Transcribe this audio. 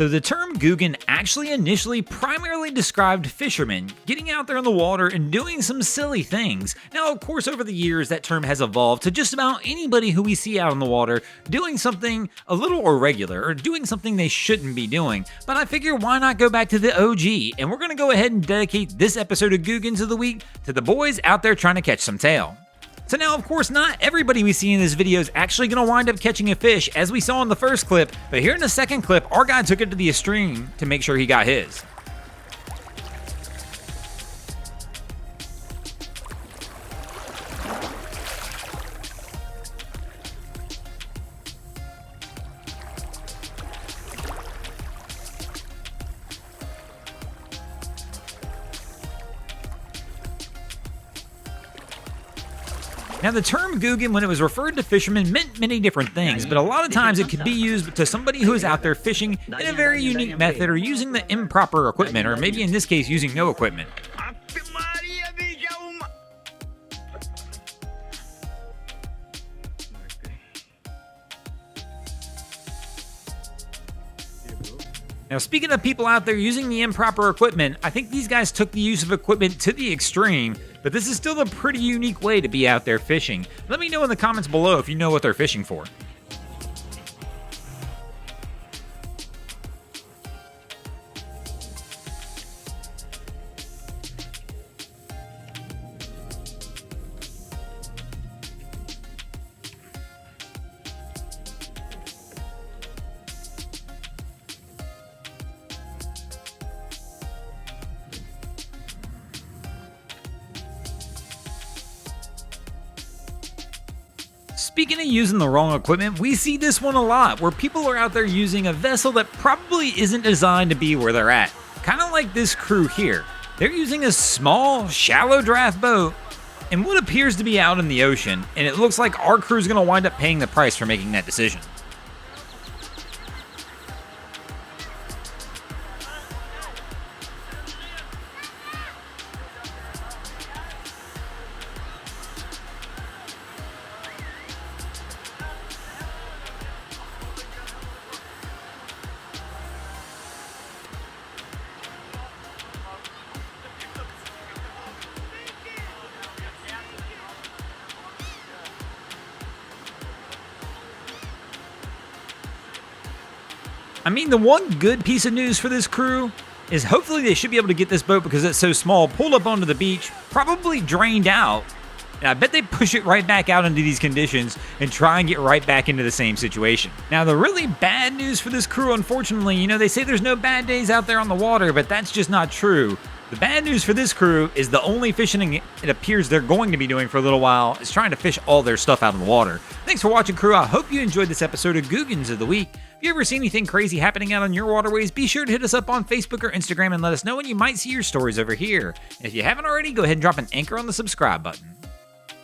So the term Googan actually initially primarily described fishermen getting out there in the water and doing some silly things. Now, of course, over the years, that term has evolved to just about anybody who we see out in the water doing something a little irregular or doing something they shouldn't be doing. But I figure why not go back to the OG, and we're going to go ahead and dedicate this episode of Googans of the Week to the boys out there trying to catch some tail. So now, of course, not everybody we see in this video is actually going to wind up catching a fish, as we saw in the first clip, but here in the second clip, our guy took it to the extreme to make sure he got his. Now, the term Googan, when it was referred to fishermen, meant many different things, but a lot of times it could be used to somebody who is out there fishing in a very unique method or using the improper equipment, or maybe in this case, using no equipment. Now, speaking of people out there using the improper equipment, I think these guys took the use of equipment to the extreme, but this is still a pretty unique way to be out there fishing. Let me know in the comments below if you know what they're fishing for. Speaking of using the wrong equipment, we see this one a lot, where people are out there using a vessel that probably isn't designed to be where they're at. Kind of like this crew here. They're using a small, shallow draft boat in what appears to be out in the ocean, and it looks like our crew's going to wind up paying the price for making that decision. I mean, the one good piece of news for this crew is hopefully they should be able to get this boat, because it's so small, pulled up onto the beach, probably drained out, and I bet they push it right back out into these conditions and try and get right back into the same situation. Now, the really bad news for this crew, unfortunately, they say there's no bad days out there on the water, but that's just not true. The bad news for this crew is the only fishing it appears they're going to be doing for a little while is trying to fish all their stuff out in the water. Thanks for watching, crew. I hope you enjoyed this episode of Googans of the Week. If you ever see anything crazy happening out on your waterways, be sure to hit us up on Facebook or Instagram and let us know when you might see your stories over here. And if you haven't already, go ahead and drop an anchor on the subscribe button.